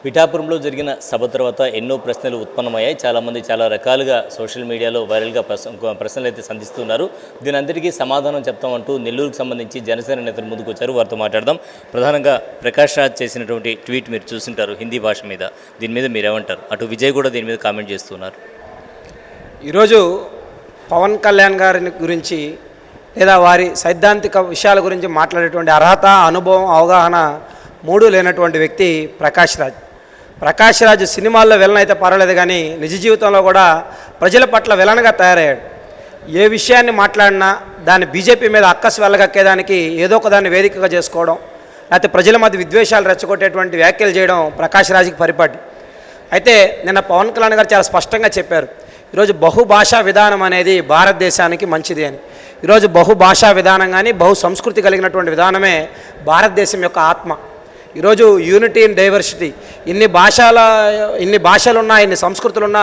పిఠాపురంలో జరిగిన సభ తర్వాత ఎన్నో ప్రశ్నలు ఉత్పన్నమయ్యాయి. చాలామంది చాలా రకాలుగా సోషల్ మీడియాలో వైరల్గా ప్రశ్నలు అయితే సంధిస్తున్నారు. దీని అందరికీ సమాధానం చెప్తామంటూ నెల్లూరుకు సంబంధించి జనసేన నేతలు ముందుకు వచ్చారు. వారితో మాట్లాడదాం. ప్రధానంగా ప్రకాష్ రాజ్ చేసినటువంటి ట్వీట్ మీరు చూసింటారు హిందీ భాష మీద. దీని మీద మీరు ఏమంటారు? అటు విజయ్ కూడా దీని మీద కామెంట్ చేస్తున్నారు. ఈరోజు పవన్ కళ్యాణ్ గారి గురించి లేదా వారి సైద్ధాంతిక విషయాల గురించి మాట్లాడేటువంటి అర్హత, అనుభవం, అవగాహన మూడు లేనటువంటి వ్యక్తి ప్రకాష్ రాజ్ సినిమాల్లో విలన్ అయితే పర్వాలేదు, కానీ నిజ జీవితంలో కూడా ప్రజల పట్ల విలన్గా తయారయ్యాడు. ఏ విషయాన్ని మాట్లాడినా దాన్ని బీజేపీ మీద అక్కసు వెళ్ళగక్కేదానికి ఏదో ఒక దాన్ని వేదికగా చేసుకోవడం, లేకపోతే ప్రజల మధ్య విద్వేషాలు రెచ్చగొట్టేటువంటి వ్యాఖ్యలు చేయడం ప్రకాష్ రాజ్కి పరిపాటి. అయితే నిన్న పవన్ కళ్యాణ్ గారు చాలా స్పష్టంగా చెప్పారు, ఈరోజు బహుభాషా విధానం అనేది భారతదేశానికి మంచిది అని. ఈరోజు బహుభాషా విధానం కానీ బహు సంస్కృతి కలిగినటువంటి విధానమే భారతదేశం యొక్క ఆత్మ. ఈరోజు యూనిటీ ఇన్ డైవర్సిటీ, ఇన్ని భాషలున్నా ఇన్ని సంస్కృతులున్నా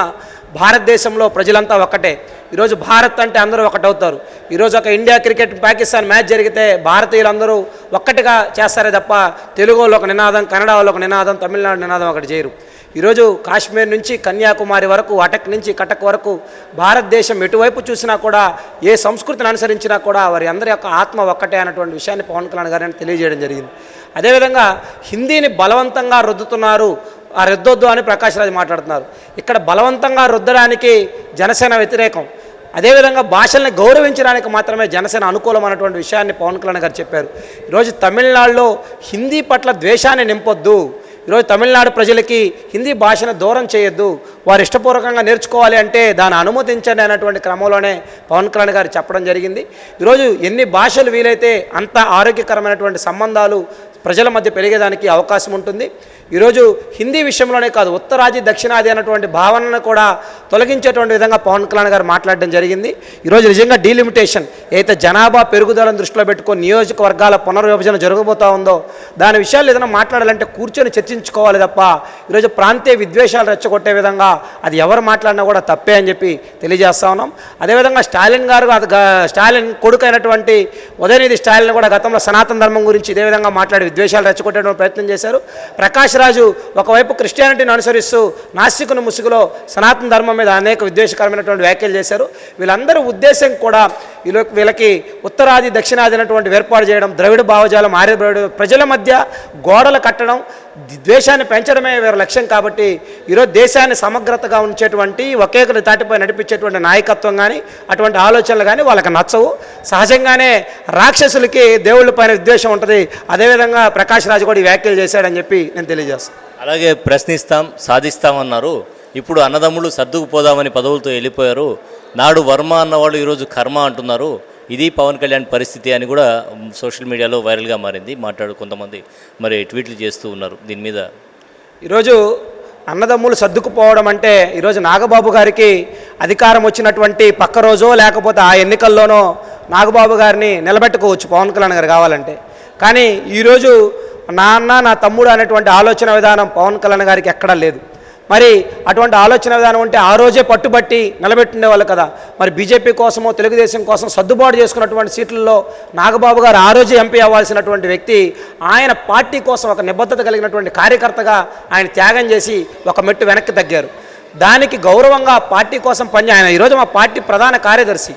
భారతదేశంలో ప్రజలంతా ఒక్కటే. ఈరోజు భారత్ అంటే అందరూ ఒకటవుతారు. ఈరోజు ఒక ఇండియా క్రికెట్ పాకిస్తాన్ మ్యాచ్ జరిగితే భారతీయులందరూ ఒక్కటిగా చేస్తారే తప్ప తెలుగు వాళ్ళు ఒక నినాదం, కన్నడ వాళ్ళు ఒక నినాదం, తమిళనాడు నినాదం ఒకటి చేయరు. ఈరోజు కాశ్మీర్ నుంచి కన్యాకుమారి వరకు, అటక్ నుంచి కటక్ వరకు భారతదేశం ఎటువైపు చూసినా కూడా, ఏ సంస్కృతిని అనుసరించినా కూడా వారి అందరి యొక్క ఆత్మ ఒక్కటే అన్నటువంటి విషయాన్ని పవన్ కళ్యాణ్ గారిని తెలియజేయడం జరిగింది. అదేవిధంగా హిందీని బలవంతంగా రుద్దుతున్నారు, ఆ రుద్దొద్దు అని ప్రకాష్ రాజ్ మాట్లాడుతున్నారు. ఇక్కడ బలవంతంగా రుద్దడానికి జనసేన వ్యతిరేకం. అదేవిధంగా భాషల్ని గౌరవించడానికి మాత్రమే జనసేన అనుకూలం అన్నటువంటి విషయాన్ని పవన్ కళ్యాణ్ గారు చెప్పారు. ఈరోజు తమిళనాడులో హిందీ పట్ల ద్వేషాన్ని నింపొద్దు, ఈరోజు తమిళనాడు ప్రజలకి హిందీ భాషను దూరం చేయొద్దు, వారు ఇష్టపూర్వకంగా నేర్చుకోవాలి అంటే దాన్ని అనుమతించండి అన్నటువంటి క్రమంలోనే పవన్ కళ్యాణ్ గారు చెప్పడం జరిగింది. ఈరోజు ఎన్ని భాషలు వీలైతే అంత ఆరోగ్యకరమైనటువంటి సంబంధాలు ప్రజల మధ్య పెరిగేదానికి అవకాశం ఉంటుంది. ఈరోజు హిందీ విషయంలోనే కాదు, ఉత్తరాది దక్షిణాది అన్నటువంటి భావనను కూడా తొలగించేటువంటి విధంగా పవన్ కళ్యాణ్ గారు మాట్లాడడం జరిగింది. ఈరోజు నిజంగా డీలిమిటేషన్ అయితే జనాభా పెరుగుదలను దృష్టిలో పెట్టుకొని నియోజకవర్గాల పునర్విభజన జరగబోతూ ఉందో దాని విషయాలు ఏదైనా మాట్లాడాలంటే కూర్చొని చర్చించుకోవాలి తప్ప ఈరోజు ప్రాంతీయ విద్వేషాలు రెచ్చగొట్టే విధంగా అది ఎవరు మాట్లాడినా కూడా తప్పే అని చెప్పి తెలియజేస్తా ఉన్నాం. అదేవిధంగా స్టాలిన్ కొడుకు అయినటువంటి ఉదయనిధి స్టాలిన్ కూడా గతంలో సనాతన ధర్మం గురించి ఇదే విధంగా మాట్లాడి విద్వేషాలు రెచ్చగొట్టేటువంటి ప్రయత్నం చేశారు. ప్రకాష్ రాజు ఒకవైపు క్రిస్టియానిటీని అనుసరిస్తూ నాస్తికుని ముసుగులో సనాతన ధర్మం మీద అనేక విద్వేషకరమైనటువంటి వ్యాఖ్యలు చేశారు. వీళ్ళందరూ ఉద్దేశం కూడా వీళ్ళకి ఉత్తరాది దక్షిణాది అనేటువంటి ఏర్పాటు చేయడం, ద్రవిడ భావజాలం, ఆర్య ద్రవిడ ప్రజల మధ్య గోడలు కట్టడం, ద్వేషాన్ని పెంచడమే వీరి లక్ష్యం. కాబట్టి ఈరోజు దేశాన్ని సమగ్రతగా ఉంచేటువంటి ఒకే తాటిపై నడిపించేటువంటి నాయకత్వం కానీ అటువంటి ఆలోచనలు కానీ వాళ్ళకి నచ్చవు. సహజంగానే రాక్షసులకి దేవుళ్ళ పైన విద్వేషం ఉంటుంది. అదేవిధంగా ప్రకాష్ రాజ్ కూడా ఈ వ్యాఖ్యలు చేశాడని చెప్పి నేను తెలియజేస్తాను. అలాగే ప్రశ్నిస్తాం, సాధిస్తామన్నారు. ఇప్పుడు అన్నదమ్ములు సర్దుకుపోదామని పదవులతో వెళ్ళిపోయారు. నాడు వర్మ అన్నవాళ్ళు ఈరోజు కర్మ అంటున్నారు. ఇది పవన్ కళ్యాణ్ పరిస్థితి అని కూడా సోషల్ మీడియాలో వైరల్గా మారింది. కొంతమంది మరి ట్వీట్లు చేస్తూ ఉన్నారు. దీని మీద ఈరోజు అన్నదమ్ములు సర్దుకుపోవడం అంటే ఈరోజు నాగబాబు గారికి అధికారం వచ్చినటువంటి పక్క రోజో లేకపోతే ఆ ఎన్నికల్లోనో నాగబాబు గారిని నిలబెట్టుకోవచ్చు పవన్ కళ్యాణ్ గారు కావాలంటే. కానీ ఈరోజు నా అన్న నా తమ్ముడు అనేటువంటి ఆలోచన విధానం పవన్ కళ్యాణ్ గారికి ఎక్కడా లేదు. మరి అటువంటి ఆలోచన విధానం ఉంటే ఆ రోజే పట్టుబట్టి నిలబెట్టుండేవాళ్ళు కదా. మరి బీజేపీ కోసమో తెలుగుదేశం కోసం సర్దుబాటు చేసుకున్నటువంటి సీట్లలో నాగబాబు గారు ఆ రోజే ఎంపీ అవ్వాల్సినటువంటి వ్యక్తి, ఆయన పార్టీ కోసం ఒక నిబద్ధత కలిగినటువంటి కార్యకర్తగా ఆయన త్యాగం చేసి ఒక మెట్టు వెనక్కి తగ్గారు. దానికి గౌరవంగా పార్టీ కోసం ఆయన ఈరోజు మా పార్టీ ప్రధాన కార్యదర్శి.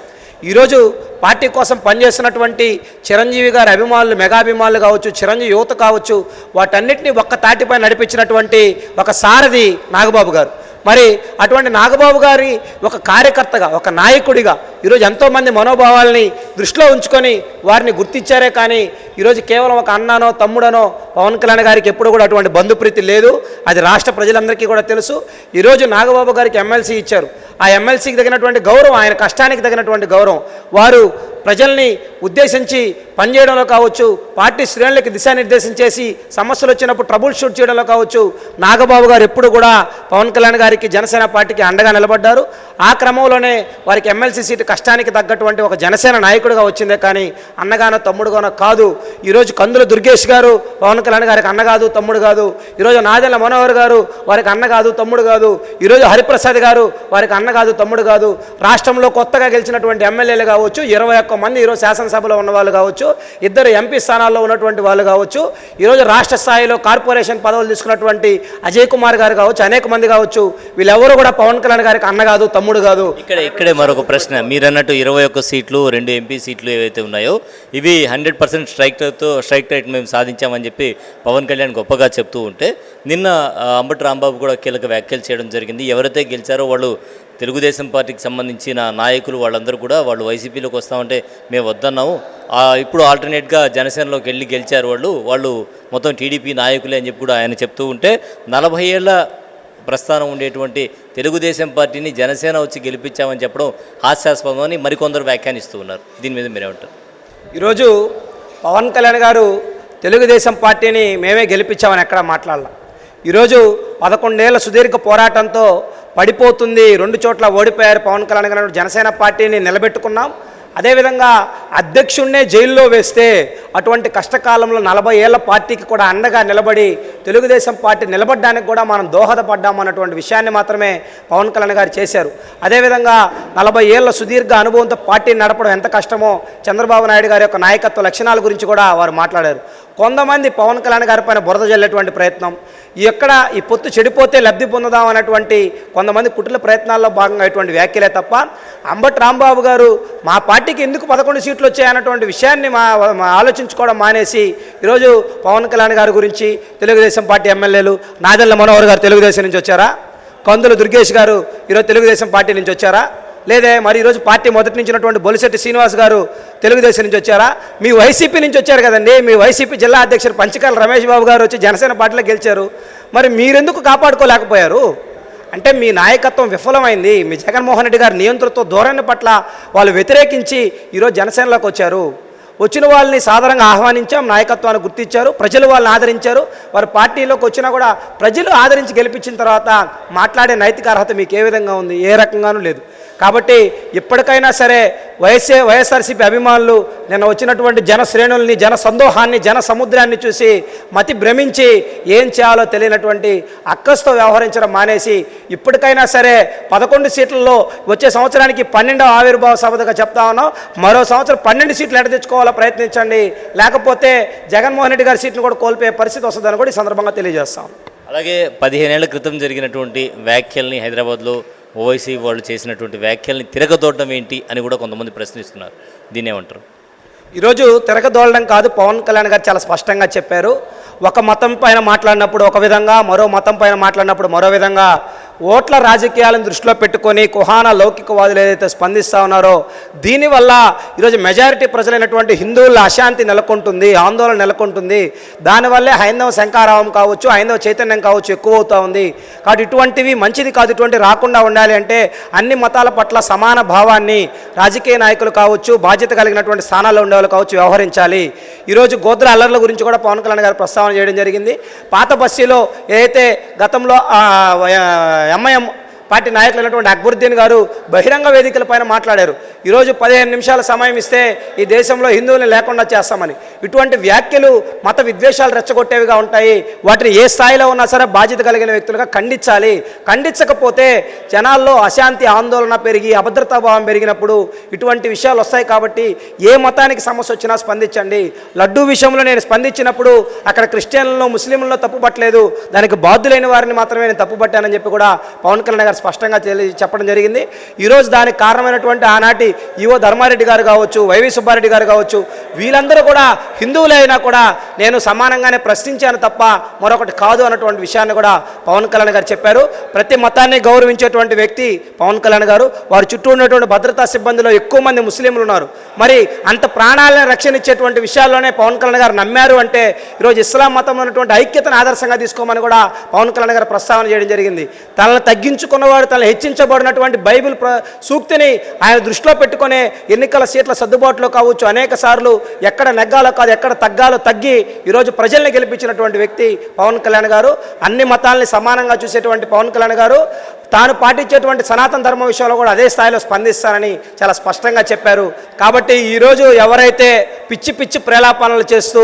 ఈరోజు పార్టీ కోసం పనిచేస్తున్నటువంటి చిరంజీవి గారి అభిమానులు, మెగాభిమానులు కావచ్చు, చిరంజీవి యువత కావచ్చు, వాటన్నిటినీ ఒక్క తాటిపై నడిపించినటువంటి ఒక సారథి నాగబాబు గారు. మరి అటువంటి నాగబాబు గారి ఒక కార్యకర్తగా, ఒక నాయకుడిగా ఈరోజు ఎంతోమంది మనోభావాల్ని దృష్టిలో ఉంచుకొని వారిని గుర్తించారే కానీ ఈరోజు కేవలం ఒక అన్ననో తమ్ముడనో పవన్ కళ్యాణ్ గారికి ఎప్పుడు కూడా అటువంటి బంధుప్రీతి లేదు. అది రాష్ట్ర ప్రజలందరికీ కూడా తెలుసు. ఈరోజు నాగబాబు గారికి ఎమ్మెల్సీ ఇచ్చారు. ఆ ఎమ్మెల్సీకి తగినటువంటి గౌరవం, ఆయన కష్టానికి తగినటువంటి గౌరవం, వారు ప్రజల్ని ఉద్దేశించి పనిచేయడంలో కావచ్చు, పార్టీ శ్రేణులకి దిశానిర్దేశం చేసి సమస్యలు వచ్చినప్పుడు ట్రబుల్ షూట్ చేయడంలో కావచ్చు, నాగబాబు గారు ఎప్పుడు కూడా పవన్ కళ్యాణ్ గారికి గారికి జనసేన పార్టీకి అండగా నిలబడ్డారు. ఆ క్రమంలోనే వారికి ఎమ్మెల్సీ సీటు కష్టానికి తగ్గటువంటి ఒక జనసేన నాయకుడిగా వచ్చిందే కానీ అన్నగానో తమ్ముడుగానో కాదు. ఈరోజు కందుల దుర్గేష్ గారు పవన్ కళ్యాణ్ గారికి అన్న కాదు, తమ్ముడు కాదు. ఈరోజు నాదెళ్ల మనోహర్ గారు వారికి అన్న కాదు, తమ్ముడు కాదు. ఈరోజు హరిప్రసాద్ గారు వారికి అన్న కాదు, తమ్ముడు కాదు. రాష్ట్రంలో కొత్తగా గెలిచినటువంటి ఎమ్మెల్యేలు కావచ్చు, 21 మంది ఈరోజు శాసనసభలో ఉన్న వాళ్ళు కావచ్చు, 2 ఎంపీ స్థానాల్లో ఉన్నటువంటి వాళ్ళు కావచ్చు, ఈరోజు రాష్ట్ర స్థాయిలో కార్పొరేషన్ పదవులు తీసుకున్నటువంటి అజయ్ కుమార్ గారు కావచ్చు, అనేక మంది కావచ్చు. వీళ్ళెవరూ కూడా పవన్ కళ్యాణ్ గారికి అన్న కాదు, తమ్ముడు కాదు. ఇక్కడే మరొక ప్రశ్న, మీరన్నట్టు 21 సీట్లు 2 ఎంపీ సీట్లు ఏవైతే ఉన్నాయో ఇవి 100% స్ట్రైక్ రేట్ మేము సాధించామని చెప్పి పవన్ కళ్యాణ్ గొప్పగా చెప్తూ ఉంటే, నిన్న అంబటి రాంబాబు కూడా కీలక వ్యాఖ్యలు చేయడం జరిగింది. ఎవరైతే గెలిచారో వాళ్ళు తెలుగుదేశం పార్టీకి సంబంధించిన నాయకులు వాళ్ళందరూ కూడా వాళ్ళు వైసీపీలోకి వస్తామంటే మేము వద్దన్నాము, ఇప్పుడు ఆల్టర్నేట్గా జనసేనలోకి వెళ్ళి గెలిచారు వాళ్ళు మొత్తం టీడీపీ నాయకులే అని చెప్పి కూడా ఆయన చెప్తూ ఉంటే, 40 ఏళ్ల ప్రస్థానం ఉండేటువంటి తెలుగుదేశం పార్టీని జనసేన వచ్చి గెలిపించామని చెప్పడం హాస్యాస్పదమని మరికొందరు వ్యాఖ్యానిస్తూ ఉన్నారు. దీని మీద మీరేమంటారు? ఈరోజు పవన్ కళ్యాణ్ గారు తెలుగుదేశం పార్టీని మేమే గెలిపించామని ఎక్కడా మాట్లాడాల. ఈరోజు 11 ఏళ్ల సుదీర్ఘ పోరాటంతో పడిపోతుంది, 2 చోట్ల ఓడిపోయారు పవన్ కళ్యాణ్ గారు. జనసేన పార్టీని నిలబెట్టుకున్నాం. అదేవిధంగా అధ్యక్షుడినే జైల్లో వేస్తే అటువంటి కష్టకాలంలో 40 ఏళ్ల పార్టీకి కూడా అండగా నిలబడి తెలుగుదేశం పార్టీ నిలబడడానికి కూడా మనం దోహదపడ్డాము అన్నటువంటి విషయాన్ని మాత్రమే పవన్ కళ్యాణ్ గారు చేశారు. అదేవిధంగా 40 ఏళ్ల సుదీర్ఘ అనుభవంతో పార్టీని నడపడం ఎంత కష్టమో చంద్రబాబు నాయుడు గారి యొక్క నాయకత్వ లక్షణాల గురించి కూడా వారు మాట్లాడారు. కొంతమంది పవన్ కళ్యాణ్ గారి పైన బురద జల్లేటువంటి ప్రయత్నం, ఈ పొత్తు చెడిపోతే లబ్ధి పొందుదాం అన్నటువంటి కొంతమంది కుట్రల ప్రయత్నాల్లో భాగంగా ఇటువంటి వ్యాఖ్యలే తప్ప, అంబటి రాంబాబు గారు మా పార్టీకి ఎందుకు 11 సీట్లు వచ్చాయన్నటువంటి విషయాన్ని మా ఆలోచించుకోవడం మానేసి ఈరోజు పవన్ కళ్యాణ్ గారి గురించి తెలుగుదేశం పార్టీ ఎమ్మెల్యేలు నాదెళ్ల మనోహర్ గారు తెలుగుదేశం నుంచి వచ్చారా, కందుల దుర్గేష్ గారు ఈరోజు తెలుగుదేశం పార్టీ నుంచి వచ్చారా, లేదే మరి ఈరోజు పార్టీ మొదటి నుంచి ఉన్నటువంటి బొలిశెట్టి శ్రీనివాస్ గారు తెలుగుదేశం నుంచి వచ్చారా, మీ వైసీపీ నుంచి వచ్చారు కదండి. మీ వైసీపీ జిల్లా అధ్యక్షుడు పంచకాల రమేష్ బాబు గారు వచ్చి జనసేన పార్టీలో గెలిచారు. మరి మీరెందుకు కాపాడుకోలేకపోయారు? అంటే మీ నాయకత్వం విఫలమైంది. మీ జగన్మోహన్ రెడ్డి గారి నియంతృత్వ ధోరణి పట్ల వాళ్ళు వ్యతిరేకించి ఈరోజు జనసేనలోకి వచ్చారు. వచ్చిన వాళ్ళని సాధారణంగా ఆహ్వానించాం, నాయకత్వాన్ని గుర్తించారు, ప్రజలు వాళ్ళని ఆదరించారు. వారు పార్టీలోకి వచ్చినా కూడా ప్రజలు ఆదరించి గెలిపించిన తర్వాత మాట్లాడే నైతిక అర్హత మీకు ఏ విధంగా ఉంది? ఏ రకంగానూ లేదు. కాబట్టి ఇప్పటికైనా సరే వైఎస్ఆర్సీపీ అభిమానులు నిన్న వచ్చినటువంటి జన శ్రేణుల్ని, జన సందోహాన్ని, జన సముద్రాన్ని చూసి మతి భ్రమించి ఏం చేయాలో తెలియనటువంటి అక్కస్తో వ్యవహరించడం మానేసి ఇప్పటికైనా సరే 11 సీట్లలో వచ్చే సంవత్సరానికి 12వ ఆవిర్భావ సభగా చెప్తా ఉన్నాం. మరో సంవత్సరం 12 సీట్లు ఎడ తెచ్చుకోవాలో ప్రయత్నించండి, లేకపోతే జగన్మోహన్ రెడ్డి గారి సీట్ను కూడా కోల్పోయే పరిస్థితి వస్తుందని కూడా ఈ సందర్భంగా తెలియజేస్తాం. అలాగే 15 ఏళ్ల క్రితం జరిగినటువంటి వ్యాఖ్యల్ని హైదరాబాద్లో ఓవైసీ వాళ్ళు చేసినటువంటి వ్యాఖ్యల్ని తిరగదోడడం ఏంటి అని కూడా కొంతమంది ప్రశ్నిస్తున్నారు. దీన్ని ఏమంటారు? ఈరోజు తిరగదోడడం కాదు, పవన్ కళ్యాణ్ గారు చాలా స్పష్టంగా చెప్పారు. ఒక మతం పైన మాట్లాడినప్పుడు ఒక విధంగా, మరో మతం పైన మాట్లాడినప్పుడు మరో విధంగా, ఓట్ల రాజకీయాలను దృష్టిలో పెట్టుకొని కుహాన లౌకికవాదులు ఏదైతే స్పందిస్తూ ఉన్నారో దీనివల్ల ఈరోజు మెజారిటీ ప్రజలైనటువంటి హిందువుల అశాంతి నెలకొంటుంది, ఆందోళన నెలకొంటుంది. దానివల్లే హైందవ శంకారావం కావచ్చు, హైందవ చైతన్యం కావచ్చు ఎక్కువ అవుతూ ఉంది. కాబట్టి ఇటువంటివి మంచిది కాదు. ఇటువంటి రాకుండా ఉండాలి అంటే అన్ని మతాల పట్ల సమాన భావాన్ని రాజకీయ నాయకులు కావచ్చు, బాధ్యత కలిగినటువంటి స్థానాల్లో ఉండేవాళ్ళు కావచ్చు వ్యవహరించాలి. ఈరోజు గోత్ర అల్లర్ల గురించి కూడా పవన్ కళ్యాణ్ గారు ప్రస్తావన చేయడం జరిగింది. పాత బస్తీలో ఏదైతే గతంలో ఎంఐఎం పార్టీ నాయకులైనటువంటి అక్బరుద్దీన్ గారు బహిరంగ వేదికలపైన మాట్లాడారు. ఈరోజు 15 నిమిషాల సమయం ఇస్తే ఈ దేశంలో హిందువుల్ని లేకుండా చేస్తామని. ఇటువంటి వ్యాఖ్యలు మత విద్వేషాలు రెచ్చగొట్టేవిగా ఉంటాయి. వాటిని ఏ స్థాయిలో ఉన్నా సరే బాధ్యత కలిగిన వ్యక్తులుగా ఖండించాలి. ఖండించకపోతే జనాల్లో అశాంతి, ఆందోళన పెరిగి అభద్రతాభావం పెరిగినప్పుడు ఇటువంటి విషయాలు వస్తాయి. కాబట్టి ఏ మతానికి సమస్య వచ్చినా స్పందించండి. లడ్డూ విషయంలో నేను స్పందించినప్పుడు అక్కడ క్రిస్టియన్లను, ముస్లింలను తప్పుపట్టలేదు, దానికి బాధ్యులైన వారిని మాత్రమే నేను తప్పుపట్టానని చెప్పి కూడా పవన్ కళ్యాణ్ గారు స్పష్టంగా చెప్పడం జరిగింది. ఈరోజు దానికి కారణమైనటువంటి ఆనాటి ఈవో ధర్మారెడ్డి గారు కావచ్చు, వైవి సుబ్బారెడ్డి గారు కావచ్చు, వీళ్ళందరూ కూడా హిందువులైనా కూడా నేను సమానంగానే ప్రశ్నించాను తప్ప మరొకటి కాదు అన్నటువంటి విషయాన్ని కూడా పవన్ కళ్యాణ్ గారు చెప్పారు. ప్రతి మతాన్ని గౌరవించేటువంటి వ్యక్తి పవన్ కళ్యాణ్ గారు. వారి చుట్టూ ఉన్నటువంటి భద్రతా సిబ్బందిలో ఎక్కువ మంది ముస్లింలు ఉన్నారు. మరి అంత ప్రాణాలను రక్షణ ఇచ్చేటువంటి విషయాల్లోనే పవన్ కళ్యాణ్ గారు నమ్మారు అంటే ఈరోజు ఇస్లాం మతంలో ఉన్నటువంటి ఐక్యతను ఆదర్శంగా తీసుకోమని కూడా పవన్ కళ్యాణ్ గారు ప్రస్తావన చేయడం జరిగింది. తనను తగ్గించుకున్నవాడు, తనను హెచ్చించబడినటువంటి బైబిల్ సూక్తిని ఆయన దృష్టిలో పెట్టుకునే ఎన్నికల సీట్ల సర్దుబాటులో కావచ్చు, అనేక సార్లు ఎక్కడ నెగ్గాలో కాదు ఎక్కడ తగ్గాలో తగ్గి ఈరోజు ప్రజల్ని గెలిపించినటువంటి వ్యక్తి పవన్ కళ్యాణ్ గారు. అన్ని మతాల్ని సమానంగా చూసేటువంటి పవన్ కళ్యాణ్ గారు తాను పాటించేటువంటి సనాతన ధర్మ విషయంలో కూడా అదే స్థాయిలో స్పందిస్తానని చాలా స్పష్టంగా చెప్పారు. కాబట్టి ఈరోజు ఎవరైతే పిచ్చి పిచ్చి ప్రేలాపనలు చేస్తూ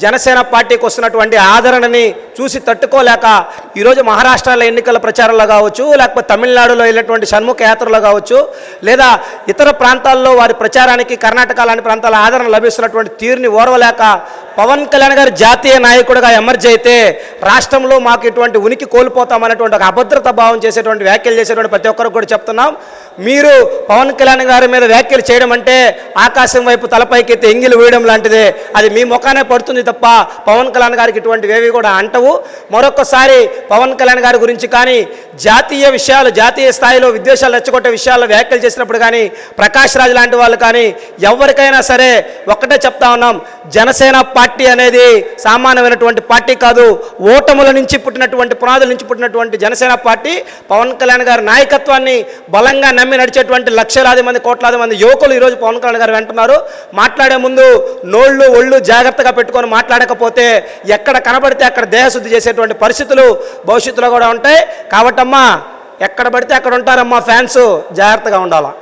జనసేన పార్టీకి వస్తున్నటువంటి ఆదరణని చూసి తట్టుకోలేక ఈరోజు మహారాష్ట్రలో ఎన్నికల ప్రచారంలో కావచ్చు, లేకపోతే తమిళనాడులో వెళ్ళినటువంటి షణ్ముఖ యాత్రలో కావచ్చు, లేదా ఇతర ప్రాంతాల్లో వారి ప్రచారానికి కర్ణాటక లాంటి ప్రాంతాల ఆదరణ లభిస్తున్నటువంటి తీరుని ఓర్వలేక పవన్ కళ్యాణ్ గారు జాతీయ నాయకుడిగా ఎమర్జ్ అయితే రాష్ట్రంలో మాకు ఇటువంటి ఉనికి కోల్పోతామనేటువంటి ఒక అభద్రతా భావం చేసేటువంటి వ్యాఖ్యలు చేసేటువంటి ప్రతి ఒక్కరికి కూడా చెప్తున్నాం. మీరు పవన్ కళ్యాణ్ గారి మీద వ్యాఖ్యలు చేయడం అంటే ఆకాశం వైపు తలపైకి ఎత్తి ఎంగిలి వేయడం లాంటిదే. అది మీ ముఖానే పడుతుంది తప్ప పవన్ కళ్యాణ్ గారికి ఇటువంటివి ఏవి కూడా అంటవు. మరొకసారి పవన్ కళ్యాణ్ గారి గురించి కానీ జాతీయ విషయాలు, జాతీయ స్థాయిలో విద్వేషాలు రెచ్చగొట్టే విషయాల్లో వ్యాఖ్యలు చేసినప్పుడు కానీ ప్రకాష్ రాజ్ లాంటి వాళ్ళు కానీ ఎవరికైనా సరే ఒక్కటే చెప్తా ఉన్నాం, జనసేన పార్టీ అనేది సామాన్యమైనటువంటి పార్టీ కాదు. ఓటముల నుంచి పుట్టినటువంటి, పునాదుల నుంచి పుట్టినటువంటి జనసేన పార్టీ పవన్ కళ్యాణ్ గారి నాయకత్వాన్ని బలంగా నమ్మి నడిచేటువంటి లక్షలాది మంది, కోట్లాది మంది యువకులు ఈరోజు పవన్ కళ్యాణ్ గారు వెంటున్నారు. మాట్లాడే ముందు నోళ్ళు ఒళ్ళు జాగ్రత్తగా పెట్టుకొని మాట్లాడకపోతే ఎక్కడ కనబడితే అక్కడ దేహశుద్ధి చేసేటువంటి పరిస్థితులు భవిష్యత్తులో కూడా ఉంటాయి. కాబట్టమ్మా ఎక్కడ పడితే అక్కడ ఉంటారమ్మా ఫ్యాన్స్, జాగ్రత్తగా ఉండాలా.